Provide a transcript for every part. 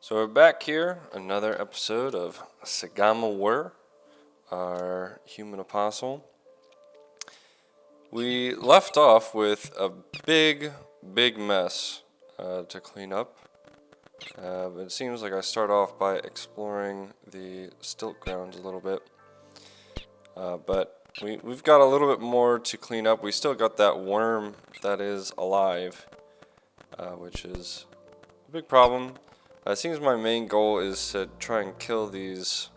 So we're back here, another episode of Sigamu-Wur, our human apostle. We left off with a big mess to clean up. But it seems like I start off by exploring the stilt grounds a little bit. But we've got a little bit more to clean up. We still got that worm that is alive, which is a big problem. It seems my main goal is to try and kill these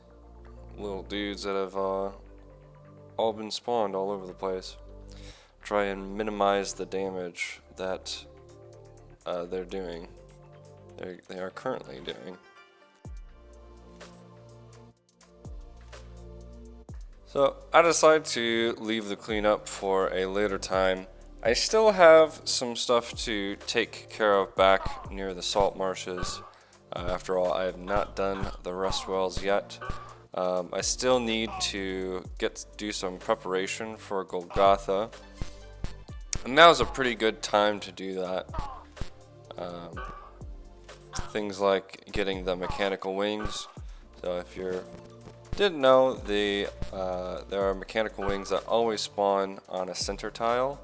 little dudes that have all been spawned all over the place. Try and minimize the damage that they're doing. They are currently doing. So I decided to leave the cleanup for a later time. I still have some stuff to take care of back near the salt marshes. After all, I have not done the rust wells yet. I still need to do some preparation for Golgotha, and now's a pretty good time to do that. Things like getting the mechanical wings. So if you didn't know, there are mechanical wings that always spawn on a center tile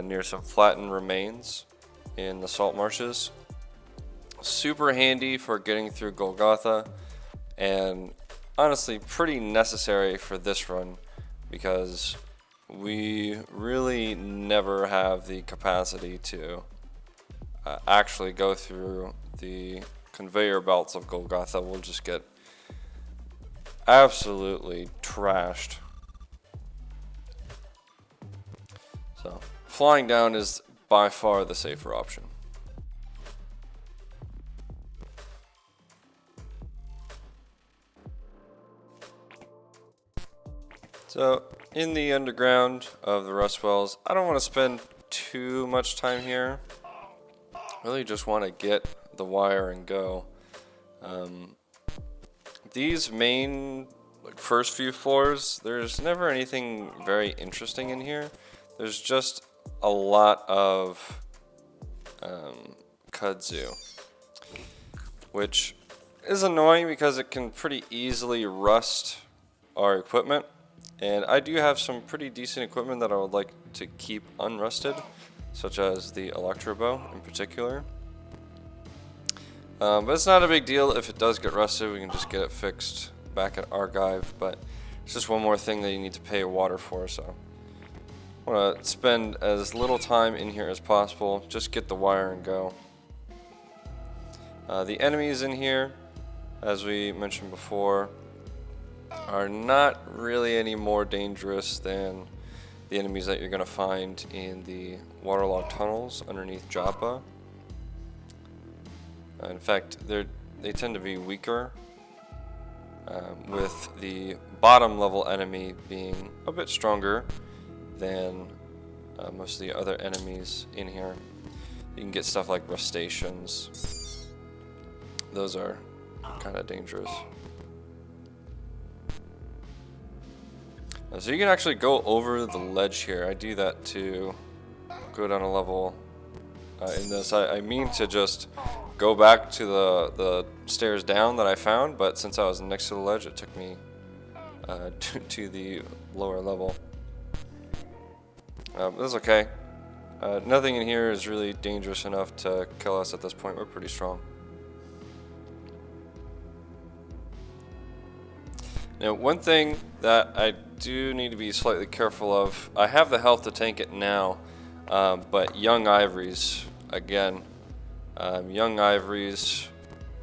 near some flattened remains in the salt marshes. Super handy for getting through Golgotha, and honestly pretty necessary for this run because we really never have the capacity to actually go through the conveyor belts of Golgotha. We'll just get absolutely trashed. So flying down is by far the safer option. So, in the underground of the rust wells, I don't want to spend too much time here. Really just want to get the wire and go. These main first few floors, there's never anything very interesting in here. There's just a lot of kudzu, which is annoying because it can pretty easily rust our equipment. And I do have some pretty decent equipment that I would like to keep unrusted, such as the electro bow in particular. But it's not a big deal if it does get rusted. We can just get it fixed back at Archive. But it's just one more thing that you need to pay water for. So I want to spend as little time in here as possible. Just get the wire and go. The enemies in here, as we mentioned before, are not really any more dangerous than the enemies that you're going to find in the waterlogged tunnels underneath Joppa. In fact, they tend to be weaker, with the bottom level enemy being a bit stronger than most of the other enemies in here. You can get stuff like rustaceans. Those are kind of dangerous. So you can actually go over the ledge here. I do that to go down a level in this. I mean to just go back to the stairs down that I found, but since I was next to the ledge, it took me to the lower level. That's okay. Nothing in here is really dangerous enough to kill us at this point. We're pretty strong. Now, one thing that I do need to be slightly careful of, I have the health to tank it now, but young ivories, again, young ivories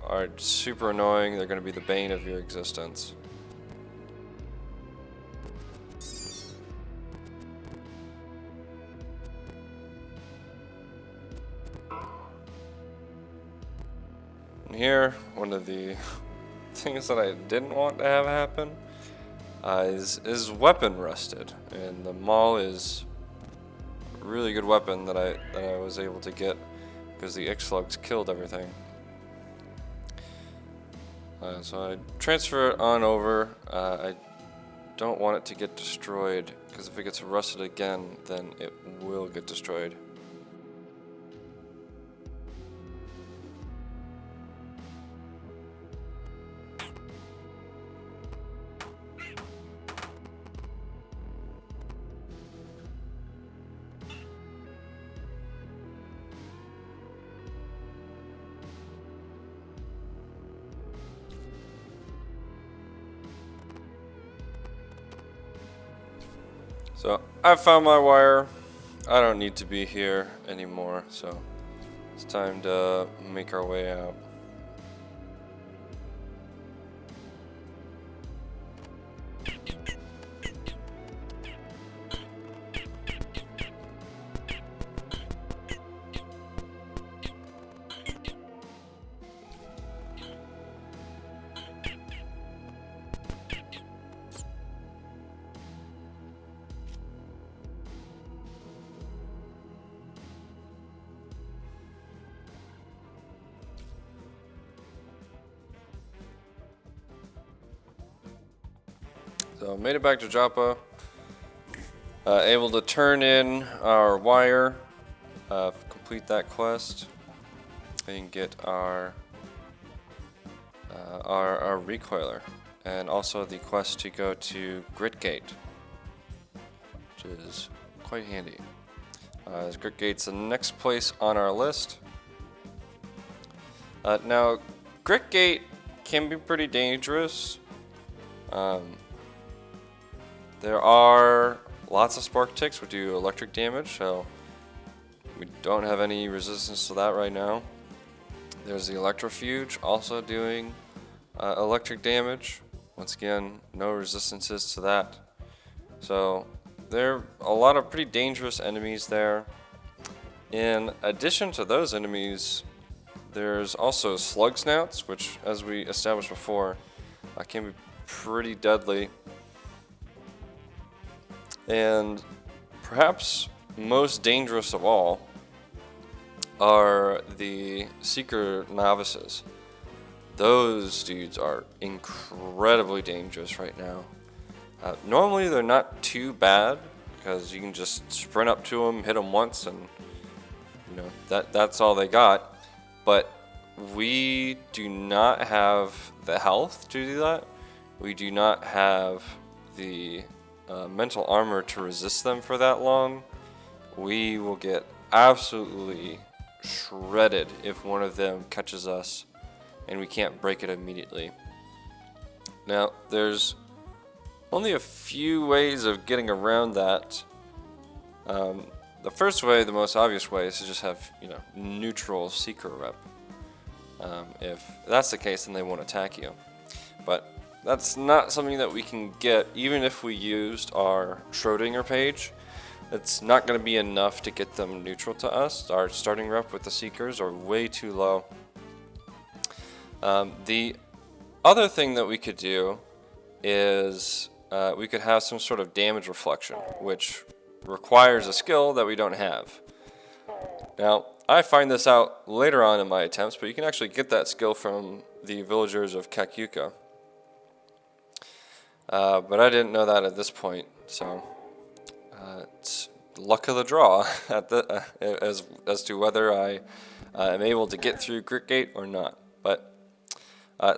are super annoying. They're going to be the bane of your existence. And here, one of the things that I didn't want to have happen is weapon rusted, and the maul is a really good weapon that I was able to get because the X-slugs killed everything. So I transfer it on over. I don't want it to get destroyed because if it gets rusted again, then it will get destroyed. So I found my wire. I don't need to be here anymore, so it's time to make our way out. So made it back to Joppa. Able to turn in our wire, complete that quest, and get our recoiler, and also the quest to go to Gritgate, which is quite handy. As Gritgate's the next place on our list. Now, Gritgate can be pretty dangerous. There are lots of spark ticks which do electric damage, so we don't have any resistance to that right now. There's the electrofuge also doing electric damage. Once again, no resistances to that. So there are a lot of pretty dangerous enemies there. In addition to those enemies, there's also slug snouts, which, as we established before, can be pretty deadly. And perhaps most dangerous of all are the Seeker novices. Those dudes are incredibly dangerous right now. Normally they're not too bad because you can just sprint up to them, hit them once, and that's all they got. But we do not have the health to do that. We do not have the mental armor to resist them for that long. We will get absolutely shredded if one of them catches us and we can't break it immediately. Now, there's only a few ways of getting around that. The first way, the most obvious way, is to just have neutral Seeker rep. If that's the case, then they won't attack you. But that's not something that we can get even if we used our Schrodinger page. It's not going to be enough to get them neutral to us. Our starting rep with the Seekers are way too low. The other thing that we could do is we could have some sort of damage reflection, which requires a skill that we don't have. Now, I find this out later on in my attempts, but you can actually get that skill from the villagers of Kakyuka. But I didn't know that at this point, so it's luck of the draw as to whether I am able to get through Gritgate or not. But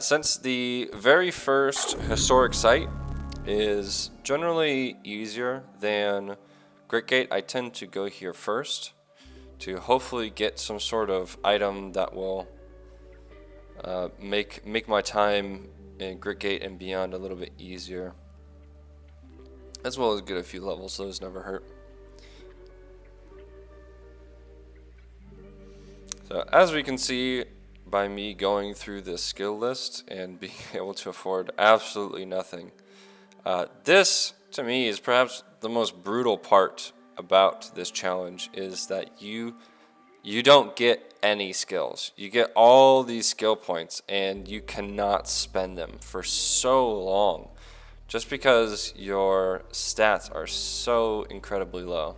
since the very first historic site is generally easier than Gritgate, I tend to go here first to hopefully get some sort of item that will make my time in Gritgate and beyond a little bit easier, as well as get a few levels. Those never hurt. So as we can see by me going through this skill list and being able to afford absolutely nothing, this to me is perhaps the most brutal part about this challenge, is that you don't get any skills. You get all these skill points and you cannot spend them for so long just because your stats are so incredibly low.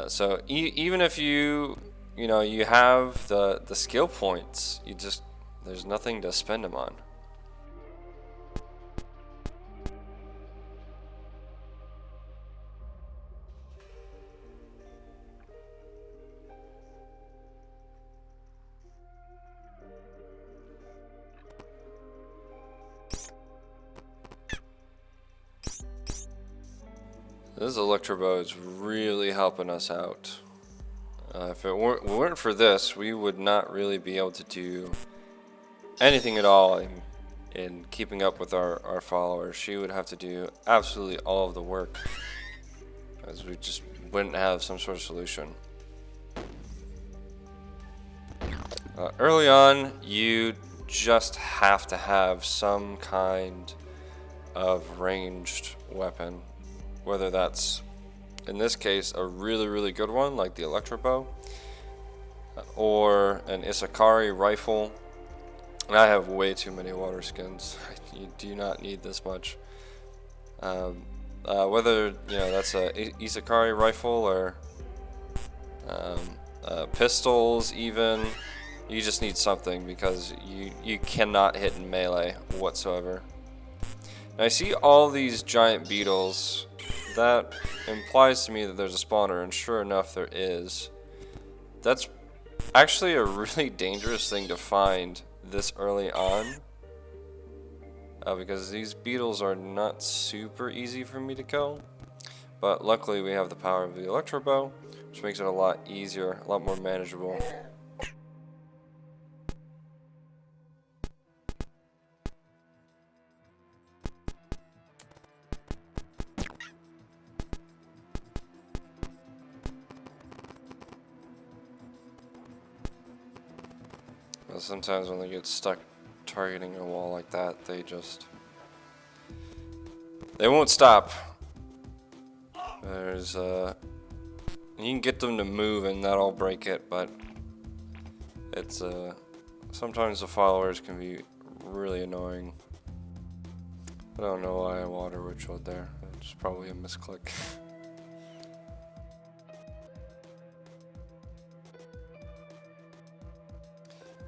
So even if you have the skill points, there's nothing to spend them on. This Electrobow is really helping us out. If it weren't for this, we would not really be able to do anything at all in keeping up with our followers. She would have to do absolutely all of the work, as we just wouldn't have some sort of solution. Early on, you just have to have some kind of ranged weapon, whether that's, in this case, a really good one like the electro bow, or an Isakari rifle. And I have way too many water skins. You do not need this much. Whether that's a Isakari rifle or pistols, even, you just need something because you cannot hit in melee whatsoever. And I see all these giant beetles. That implies to me that there's a spawner, and sure enough, there is. That's actually a really dangerous thing to find this early on, because these beetles are not super easy for me to kill. But luckily, we have the power of the electro bow, which makes it a lot easier, a lot more manageable. Sometimes when they get stuck targeting a wall like that, they won't stop. You can get them to move and that'll break it, but it's sometimes the followers can be really annoying. I don't know why I water ritualed there. It's probably a misclick.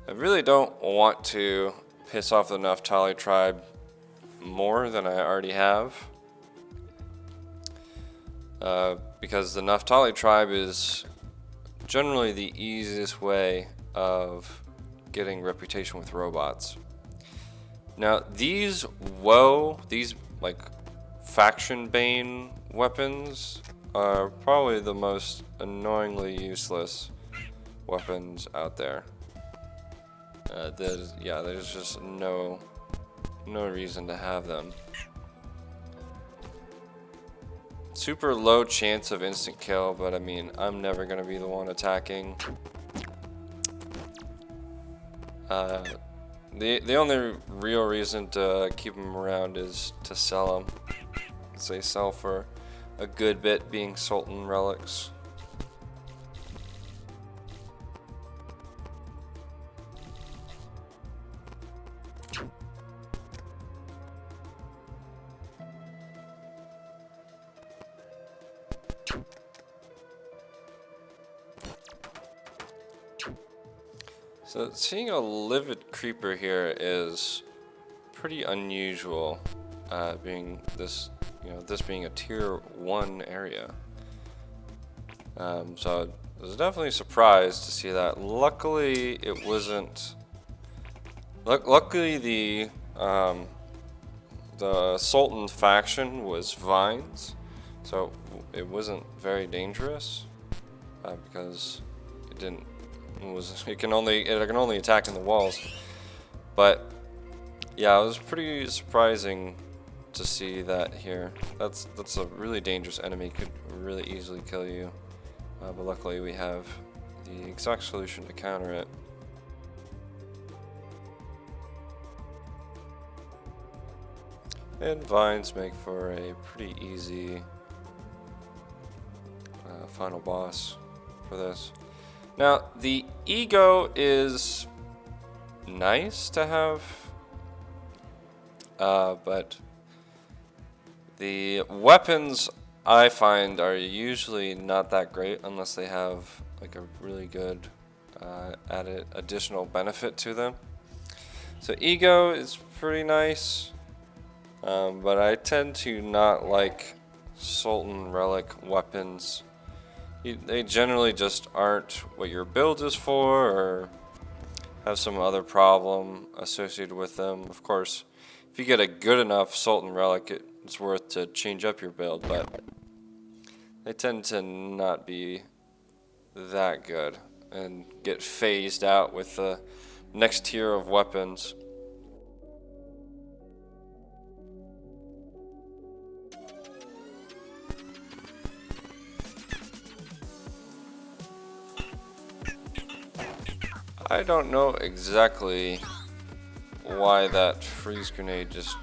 I really don't want to piss off the Naftali tribe more than I already have, because the Naftali tribe is generally the easiest way of getting reputation with robots. Now these like faction bane weapons are probably the most annoyingly useless weapons out there. There's just no reason to have them. Super low chance of instant kill, but I mean, I'm never gonna be the one attacking. The only real reason to keep them around is to sell them. They sell for a good bit, being Sultan relics. So seeing a livid creeper here is pretty unusual, being this being a tier 1 area. So I was definitely surprised to see that. Luckily, it wasn't. Luckily, the Sultan faction was vines, so it wasn't very dangerous, because it didn't. It can only attack in the walls. But yeah, it was pretty surprising to see that here. That's a really dangerous enemy, could really easily kill you. But luckily we have the exact solution to counter it. And vines make for a pretty easy final boss for this. Now, the ego is nice to have, but the weapons I find are usually not that great unless they have like a really good added additional benefit to them. So ego is pretty nice, but I tend to not like Sultan relic weapons. They generally just aren't what your build is for, or have some other problem associated with them. Of course, if you get a good enough Sultan relic, it's worth to change up your build, but they tend to not be that good and get phased out with the next tier of weapons. I don't know exactly why that freeze grenade just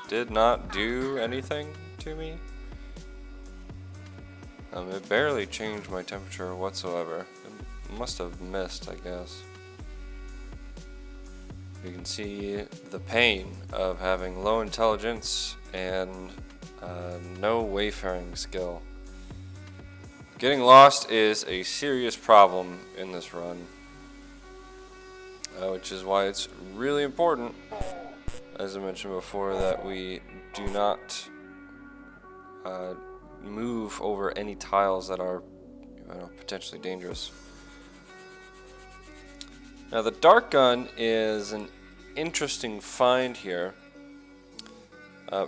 did not do anything to me. It barely changed my temperature whatsoever. It must have missed, I guess. You can see the pain of having low intelligence and no wayfaring skill. Getting lost is a serious problem in this run, which is why it's really important, as I mentioned before, that we do not move over any tiles that are potentially dangerous. Now the dart gun is an interesting find here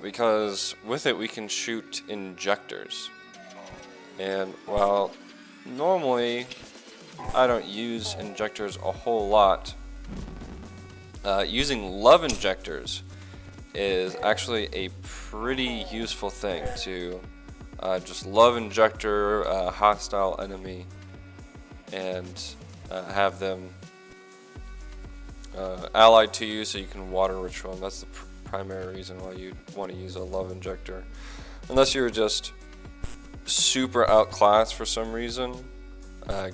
because with it we can shoot injectors. And while normally I don't use injectors a whole lot, using love injectors is actually a pretty useful thing to just love injector a hostile enemy and have them allied to you so you can water ritual them. That's the primary reason why you want to use a love injector. Unless you're just super outclassed for some reason,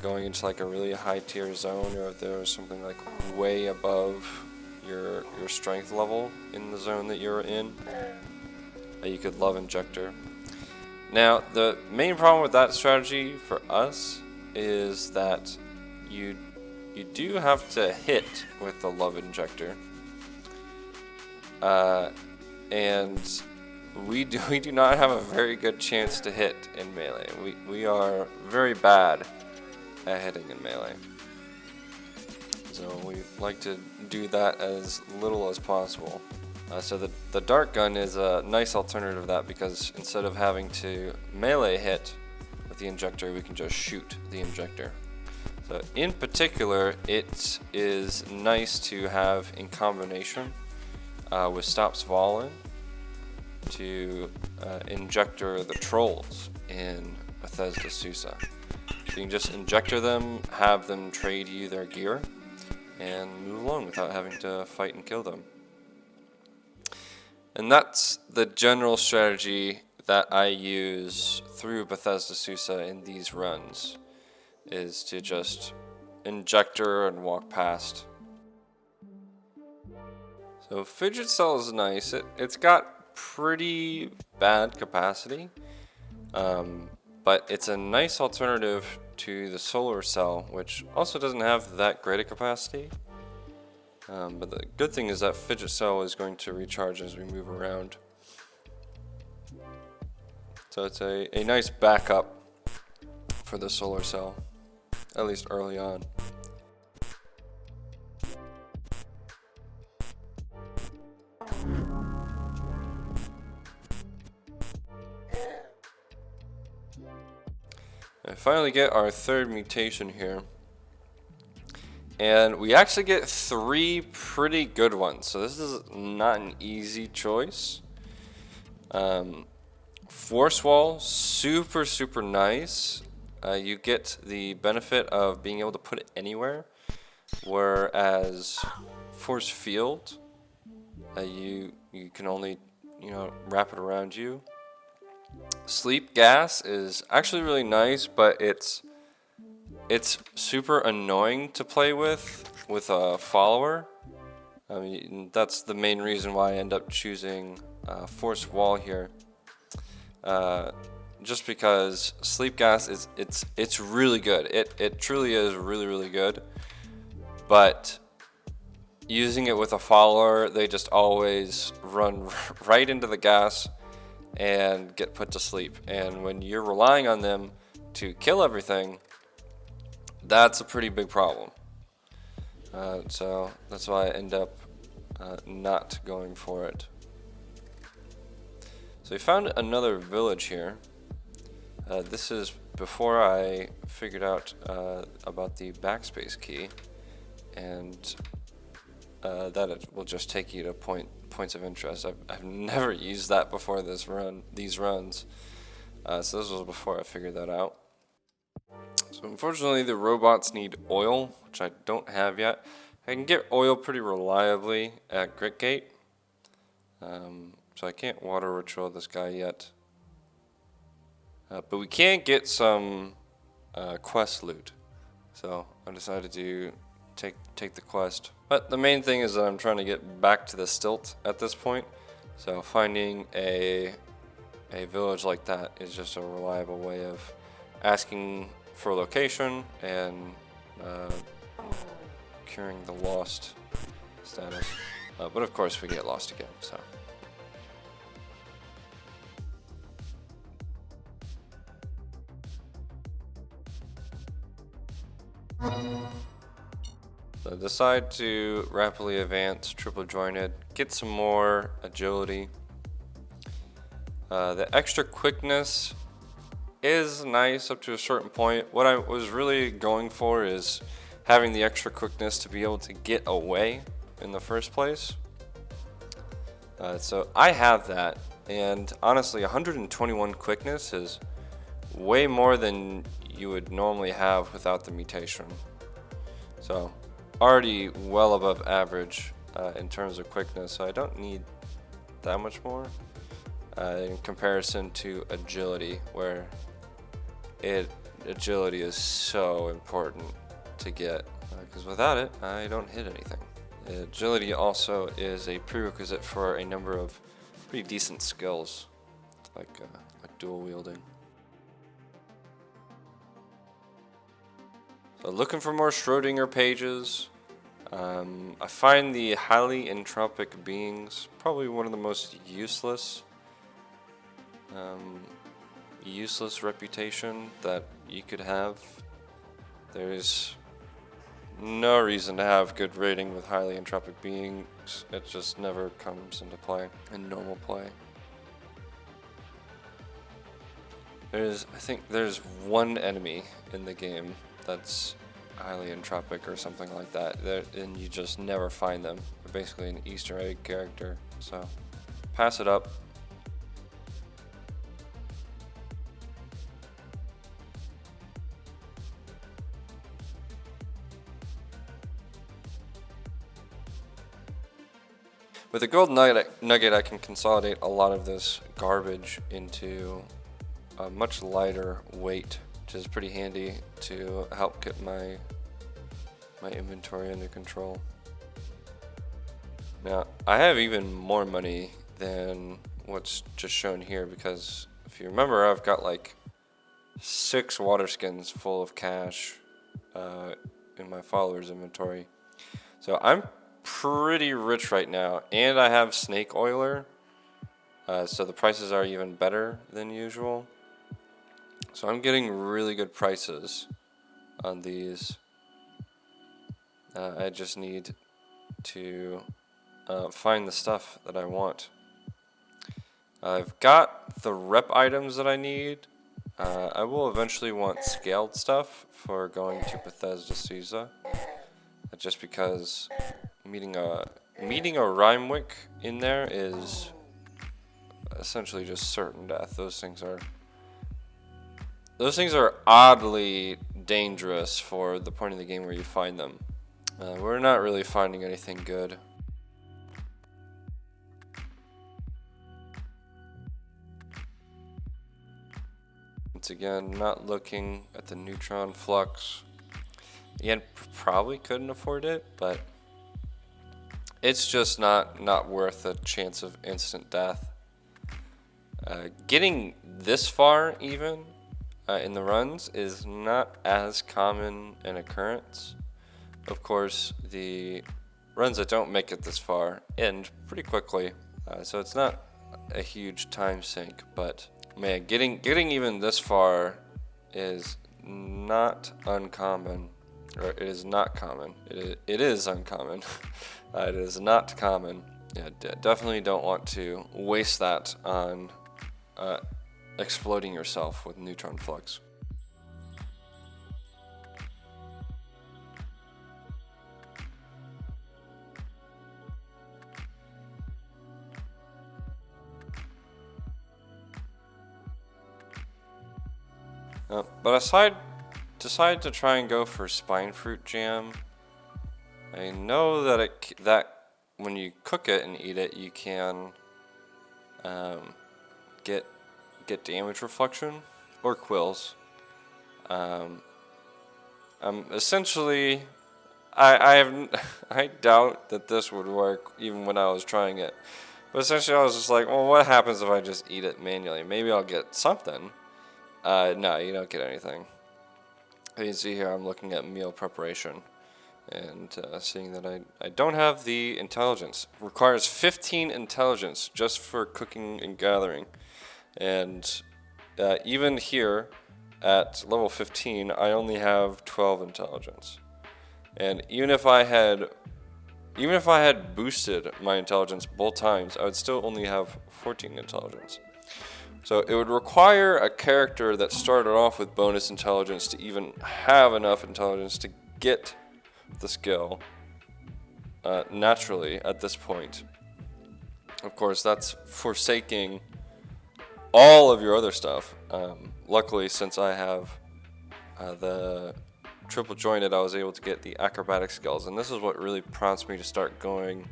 going into like a really high tier zone, or if there's something like way above your strength level in the zone that you're in, you could love injector. Now the main problem with that strategy for us is that you do have to hit with the love injector, and we do not have a very good chance to hit in melee. We are very bad at hitting in melee, so we like to do that as little as possible. So the dart gun is a nice alternative to that, because instead of having to melee hit with the injector, we can just shoot the injector. So in particular, it is nice to have in combination with Stops Fallen to injector the trolls in Bethesda Susa. So you can just injector them, have them trade you their gear, and move along without having to fight and kill them. And that's the general strategy that I use through Bethesda Susa in these runs, is to just injector and walk past. So Fidget Cell is nice. It's got pretty bad capacity, but it's a nice alternative to the Solar Cell, which also doesn't have that great a capacity. But the good thing is that Fidget Cell is going to recharge as we move around. So it's a nice backup for the Solar Cell, at least early on. I finally get our third mutation here. And we actually get 3 pretty good ones, so this is not an easy choice. Force Wall, super nice. You get the benefit of being able to put it anywhere, whereas Force Field, you can only wrap it around you. Sleep Gas is actually really nice, but it's super annoying to play with a follower. I mean, that's the main reason why I end up choosing Force Wall here. Just because Sleep Gas it's really good. It truly is really good. But using it with a follower, they just always run right into the gas and get put to sleep. And when you're relying on them to kill everything, that's a pretty big problem. So that's why I end up not going for it. So we found another village here. This is before I figured out about the backspace key, and that it will just take you to points of interest. I've never used that before these runs. So this was before I figured that out. So So unfortunately the robots need oil, which I don't have yet. I can get oil pretty reliably at Gritgate. So I can't water ritual this guy yet. But we can get some quest loot. So I decided to take the quest. But the main thing is that I'm trying to get back to the stilt at this point. So finding a village like that is just a reliable way of asking for a location and curing the lost status. But of course we get lost again, so. So decide to rapidly advance, triple jointed, get some more agility. The extra quickness is nice up to a certain point. What I was really going for is having the extra quickness to be able to get away in the first place. So I have that, and honestly 121 quickness is way more than you would normally have without the mutation. So already well above average in terms of quickness, so I don't need that much more in comparison to agility, where agility is so important to get, because without it I don't hit anything. Agility also is a prerequisite for a number of pretty decent skills, like dual wielding. So looking for more Schrodinger pages. I find the highly entropic beings probably one of the most useless reputation that you could have. There's no reason to have good rating with highly entropic beings. It just never comes into play in normal play. I think there's one enemy in the game that's highly entropic or something like that, and you just never find them. They're basically an Easter egg character, so pass it up. With the gold nugget, I can consolidate a lot of this garbage into a much lighter weight, which is pretty handy to help get my inventory under control. Now, I have even more money than what's just shown here, because if you remember, I've got like 6 water skins full of cash in my followers inventory. So I'm pretty rich right now, and I have snake oiler, so the prices are even better than usual. So I'm getting really good prices on these. I just need to find the stuff that I want. I've got the rep items that I need. I will eventually want scaled stuff for going to Bethesda Caesar, just because meeting a Rhymewick in there is essentially just certain death. Those things are oddly dangerous for the point of the game where you find them. We're not really finding anything good. Once again, not looking at the neutron flux. Again, probably couldn't afford it, but it's just not worth a chance of instant death. Getting this far even in the runs is not as common an occurrence. Of course, the runs that don't make it this far end pretty quickly, so it's not a huge time sink, but man, getting even this far is not uncommon. Or it is not common. It is uncommon. It is not common. Yeah, definitely don't want to waste that on exploding yourself with neutron flux. But aside decided to try and go for spine fruit jam. I know that when you cook it and eat it, you can get damage reflection or quills. Essentially, I doubt that this would work even when I was trying it. But essentially, I was just like, well, what happens if I just eat it manually? Maybe I'll get something. No, you don't get anything. You can see here I'm looking at meal preparation and seeing that I don't have the intelligence. It requires 15 intelligence just for cooking and gathering. And even here at level 15, I only have 12 intelligence. And even if I had boosted my intelligence both times, I would still only have 14 intelligence. So it would require a character that started off with bonus intelligence to even have enough intelligence to get the skill naturally at this point. Of course, that's forsaking all of your other stuff. Luckily, since I have the triple jointed, I was able to get the acrobatic skills, and this is what really prompts me to start going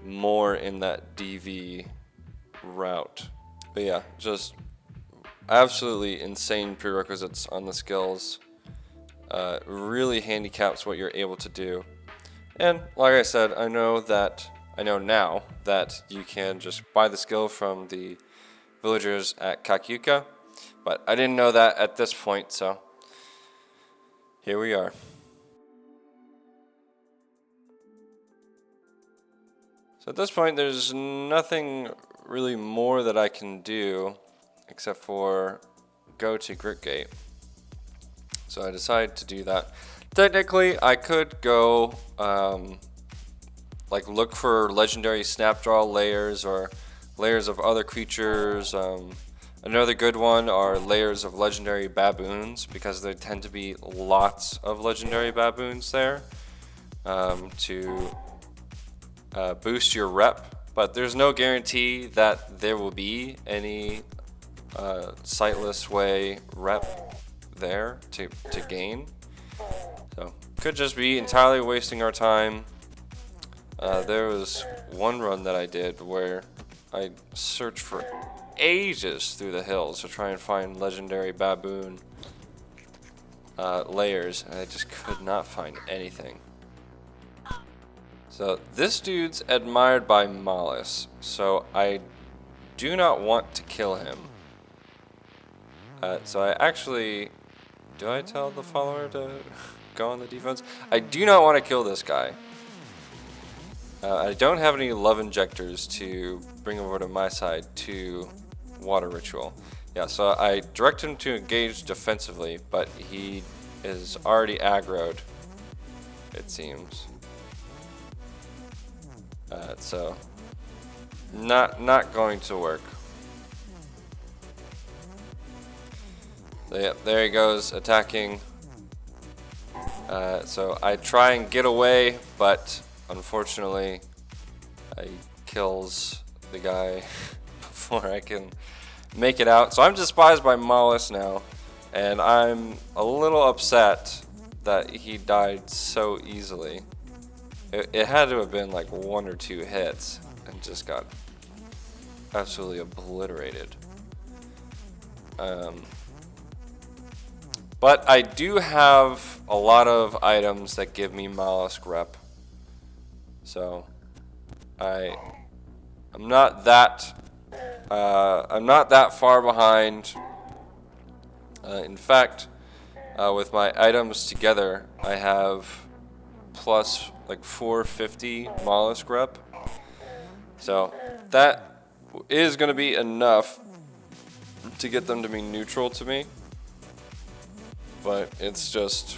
more in that DV route. But yeah, just absolutely insane prerequisites on the skills. Really handicaps what you're able to do. And like I said, I know now that you can just buy the skill from the villagers at Kakyuka, but I didn't know that at this point, so here we are. So at this point, there's nothing really more that I can do except for go to Gritgate. So I decided to do that. Technically, I could go look for legendary snapdraw layers or layers of other creatures. Another good one are layers of legendary baboons, because there tend to be lots of legendary baboons there to boost your rep. But there's no guarantee that there will be any sightless way rep there to gain. So could just be entirely wasting our time. There was one run that I did where I searched for ages through the hills to try and find legendary baboon layers, and I just could not find anything. So this dude's admired by Mollis, so I do not want to kill him. So I actually, do I tell the follower to go on the defense? I do not want to kill this guy. I don't have any love injectors to bring over to my side to water ritual. Yeah, so I direct him to engage defensively, but he is already aggroed, it seems. So not going to work. So yeah, there he goes attacking. So I try and get away, but unfortunately, he kills the guy before I can make it out. So I'm despised by Mollis now, and I'm a little upset that he died so easily. It had to have been like 1 or 2 hits and just got absolutely obliterated. But I do have a lot of items that give me mollusk rep. So I'm not that far behind. In fact, with my items together, I have plus like 450 mollusk rep. So that is going to be enough to get them to be neutral to me. But it's just,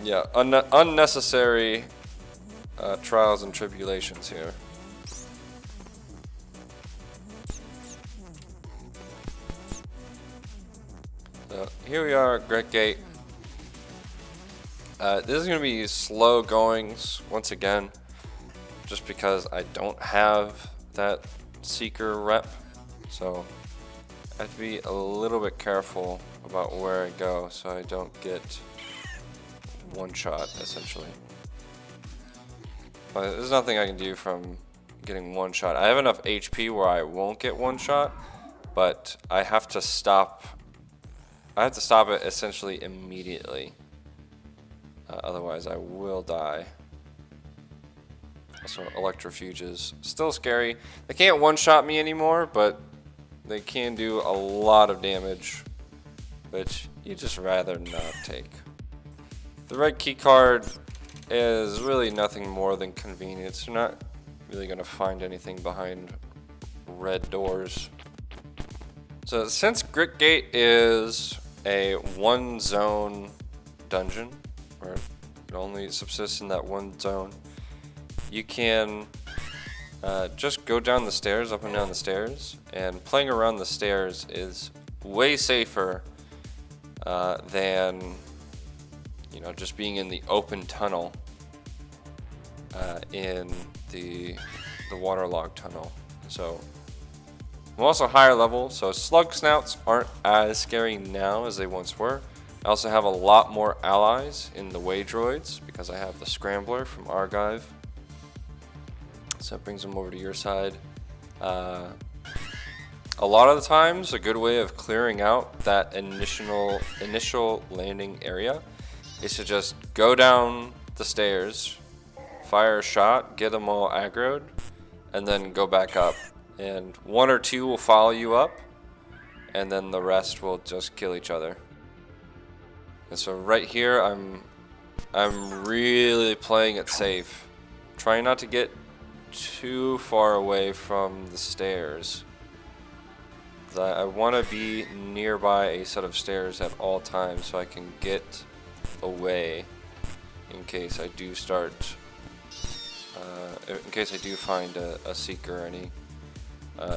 yeah, unnecessary trials and tribulations here. So here we are at Great Gate. This is going to be slow goings once again, just because I don't have that seeker rep. So I have to be a little bit careful about where I go so I don't get one shot, essentially. But there's nothing I can do from getting one shot. I have enough HP where I won't get one shot, but I have to stop. I have to stop it essentially immediately. Otherwise, I will die. Also, electrofuges. Still scary. They can't one-shot me anymore, but they can do a lot of damage, which you just rather not take. The red key card is really nothing more than convenience. You're not really going to find anything behind red doors. So since Grit Gate is a one-zone dungeon, where it only subsists in that one zone, you can just go down the stairs, up and down the stairs, and playing around the stairs is way safer than, you know, just being in the open tunnel in the waterlogged tunnel. So I'm also higher level, so slug snouts aren't as scary now as they once were. I also have a lot more allies in the way droids because I have the scrambler from Argive. So that brings them over to your side. A lot of the times, a good way of clearing out that initial landing area is to just go down the stairs, fire a shot, get them all aggroed, and then go back up. And one or two will follow you up, and then the rest will just kill each other. And so right here, I'm really playing it safe, trying not to get too far away from the stairs. I want to be nearby a set of stairs at all times so I can get away in case I do start, in case I do find a seeker, and he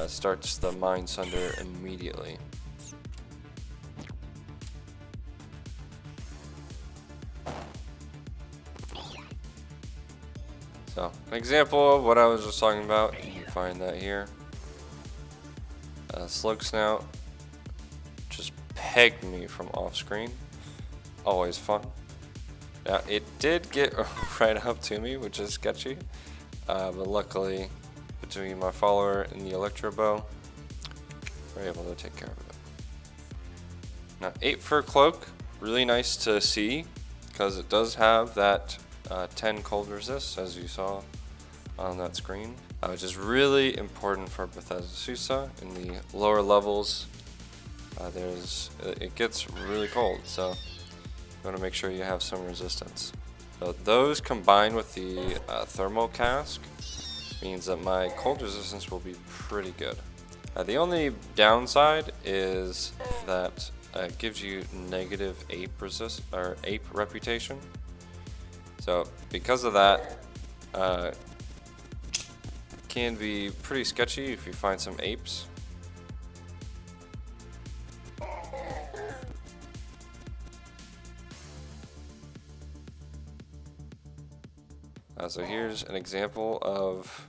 starts the Mind Sunder immediately. So, an example of what I was just talking about, you can find that here. Slug Snout just pegged me from off screen. Always fun. Now, it did get right up to me, which is sketchy. But luckily, between my follower and the Electro Bow, we're able to take care of it. Now, Ape Fur Cloak, really nice to see, because it does have that 10 cold resist, as you saw on that screen, which is really important for Bethesda Susa. In the lower levels, it gets really cold, so you want to make sure you have some resistance. So those combined with the thermal cask means that my cold resistance will be pretty good. The only downside is that it gives you negative ape reputation. So because of that, can be pretty sketchy if you find some apes. So here's an example of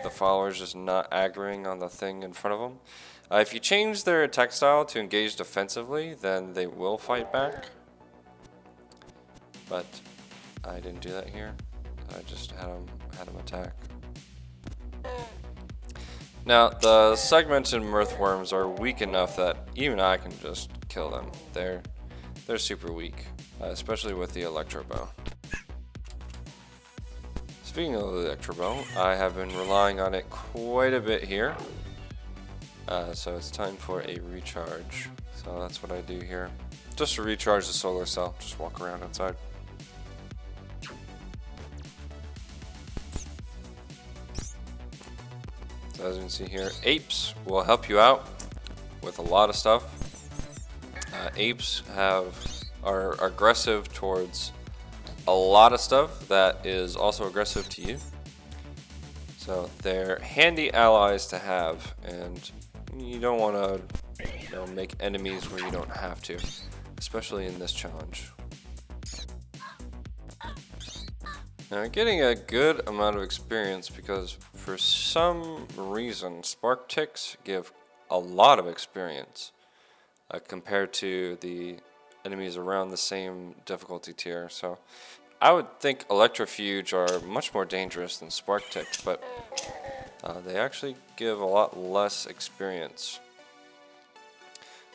the followers just not aggroing on the thing in front of them. If you change their attack style to engage defensively, then they will fight back. But I didn't do that here. I just had them attack. Now, the segmented mirthworms are weak enough that even I can just kill them. They're super weak, especially with the Electro Bow. Speaking of the Electro Bow, I have been relying on it quite a bit here. So it's time for a recharge. So that's what I do here. Just to recharge the solar cell, just walk around outside. So as you can see here, apes will help you out with a lot of stuff. Apes are aggressive towards a lot of stuff that is also aggressive to you. So they're handy allies to have, and you don't want to make enemies where you don't have to, especially in this challenge. Now, I'm getting a good amount of experience because for some reason Spark Ticks give a lot of experience. compared to the enemies around the same difficulty tier. So I would think electrofuge are much more dangerous than spark ticks, but they actually give a lot less experience.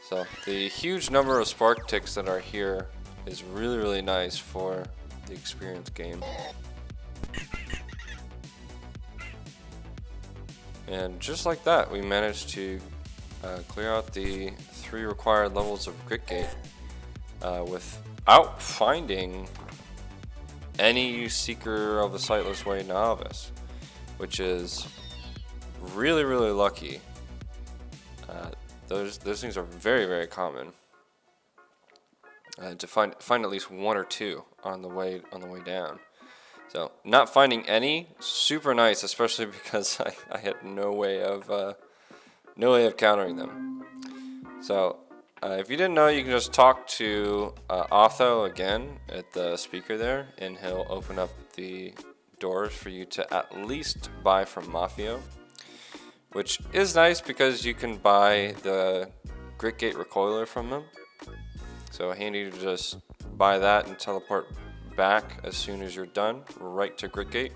So the huge number of spark ticks that are here is really, really nice for the experience game. And just like that, we managed to clear out the 3 required levels of Grit Gate without finding any Seeker of the Sightless Way novice, which is really, really lucky. Those things are very, very common to find at least 1 or 2 on the way down. So not finding any, super nice, especially because I had no way of countering them. So if you didn't know, you can just talk to Otho again at the speaker there, and he'll open up the doors for you to at least buy from Mafio, which is nice because you can buy the Grit Gate recoiler from him. So handy to just buy that and teleport back as soon as you're done, right to Grit Gate.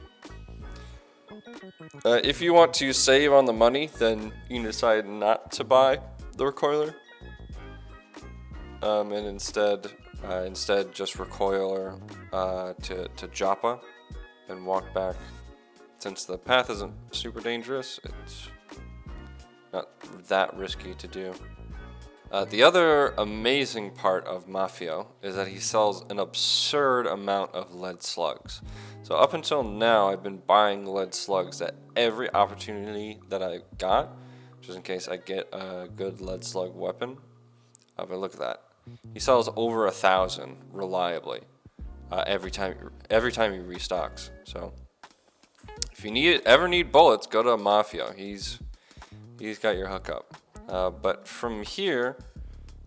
If you want to save on the money, then you can decide not to buy the recoiler, and instead just recoiler to Joppa and walk back. Since the path isn't super dangerous, it's not that risky to do. The other amazing part of Mafio is that he sells an absurd amount of lead slugs. So up until now, I've been buying lead slugs at every opportunity that I got, just in case I get a good lead slug weapon. But look at that. He sells over 1,000 reliably every time he restocks. So if you ever need bullets, go to Mafio. He's got your hookup. But from here,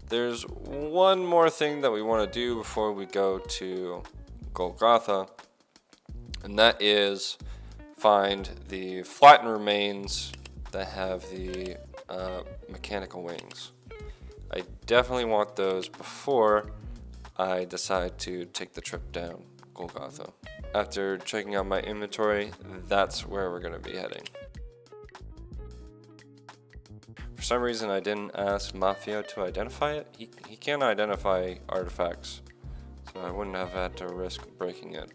there's one more thing that we want to do before we go to Golgotha, and that is find the flattened remains that have the mechanical wings. I definitely want those before I decide to take the trip down Golgotha. After checking out my inventory, that's where we're going to be heading. For some reason, I didn't ask Mafio to identify it. He can't identify artifacts, so I wouldn't have had to risk breaking it.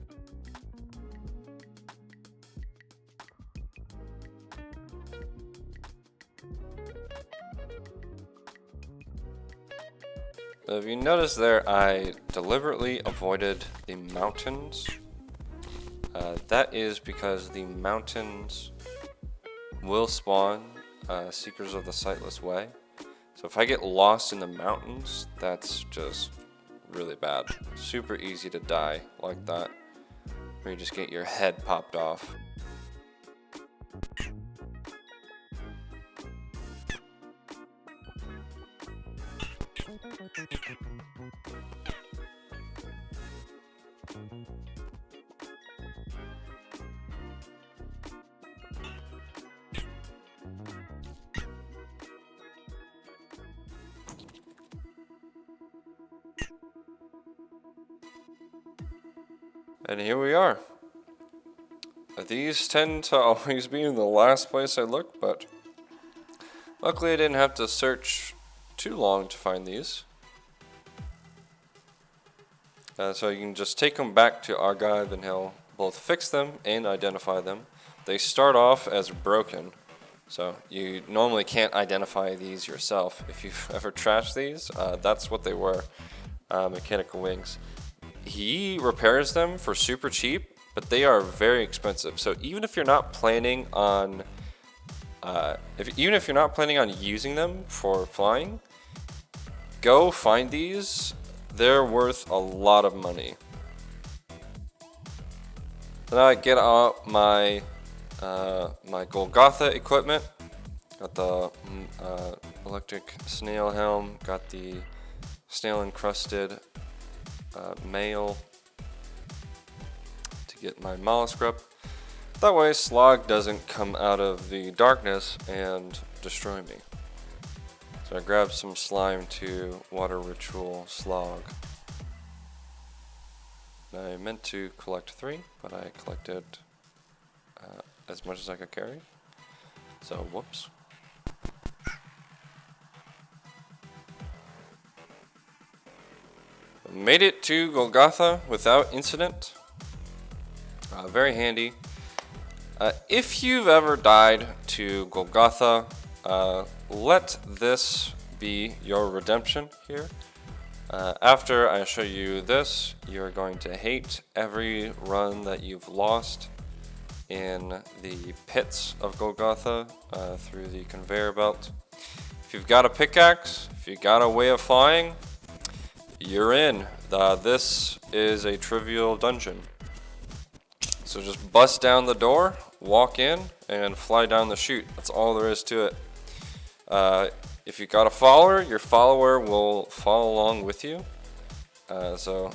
If you notice there, I deliberately avoided the mountains. That is because the mountains will spawn Seekers of the Sightless Way. So if I get lost in the mountains, that's just really bad. Super easy to die like that, where you just get your head popped off. And here we are. These tend to always be in the last place I look, but luckily I didn't have to search too long to find these. So you can just take them back to Argive and he'll both fix them and identify them. They start off as broken, so you normally can't identify these yourself. If you've ever trashed these, that's what they were, mechanical wings. He repairs them for super cheap, but they are very expensive. So even if you're not planning on, using them for flying, go find these. They're worth a lot of money. So now I get out my my Golgotha equipment. Got the electric snail helm. Got the snail encrusted mail to get my mollusk up. That way Slog doesn't come out of the darkness and destroy me. So I grabbed some slime to water ritual slog. I meant to collect 3, but I collected as much as I could carry. So whoops. Made it to Golgotha without incident. Very handy. If you've ever died to Golgotha, let this be your redemption here. After I show you this, you're going to hate every run that you've lost in the pits of Golgotha through the conveyor belt. If you've got a pickaxe, if you've got a way of flying, you're in. This is a trivial dungeon. So just bust down the door, walk in, and fly down the chute. That's all there is to it. If you got a follower, your follower will follow along with you. So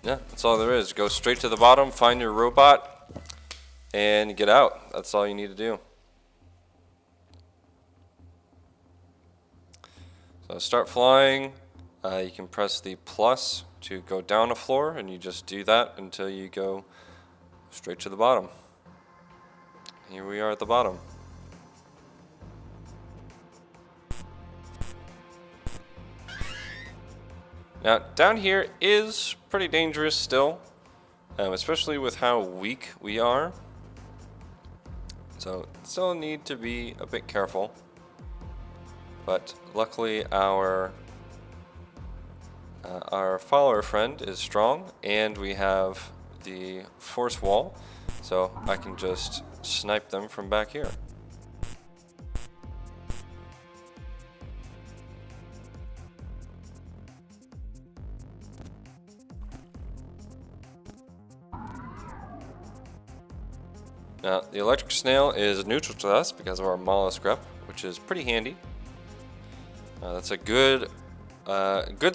yeah, that's all there is. Go straight to the bottom, find your robot, and get out. That's all you need to do. So start flying. You can press the plus to go down a floor, and you just do that until you go straight to the bottom. Here we are at the bottom. Now, down here is pretty dangerous still, especially with how weak we are. So, still need to be a bit careful. But luckily, our follower friend is strong, and we have the force wall, so I can just snipe them from back here. Now, the electric snail is neutral to us because of our mollusk rep, which is pretty handy. That's a good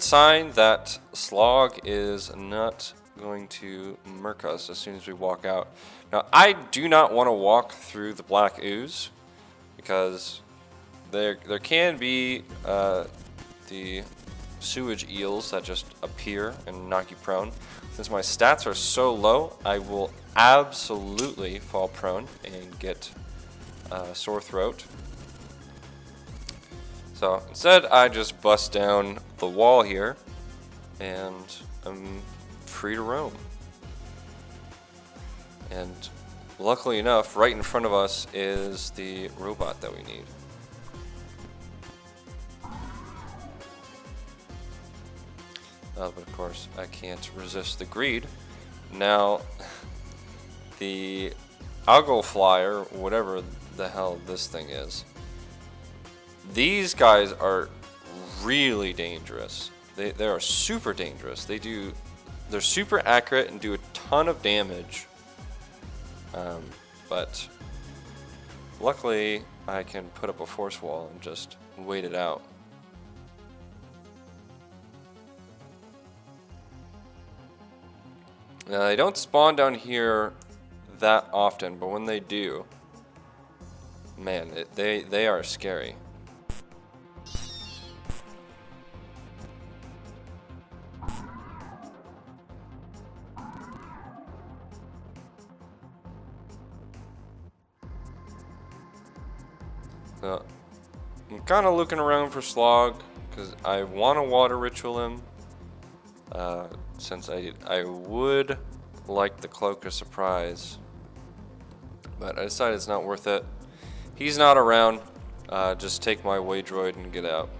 sign that Slog is not going to murk us as soon as we walk out. Now, I do not want to walk through the black ooze because there can be the sewage eels that just appear and knock you prone. Since my stats are so low, I will absolutely fall prone and get sore throat. So instead, I just bust down the wall here, and I'm free to roam. And luckily enough, right in front of us is the robot that we need. But of course, I can't resist the greed. Now, the algal flyer, whatever the hell this thing is, these guys are really dangerous. They are super dangerous. They're super accurate and do a ton of damage. But luckily, I can put up a force wall and just wait it out. Now, they don't spawn down here that often, but when they do, man, they are scary. So, I'm kind of looking around for Slog because I want to water ritual him. Since I would like the Cloak of Surprise, but I decided it's not worth it. He's not around. Just take my way droid and get out.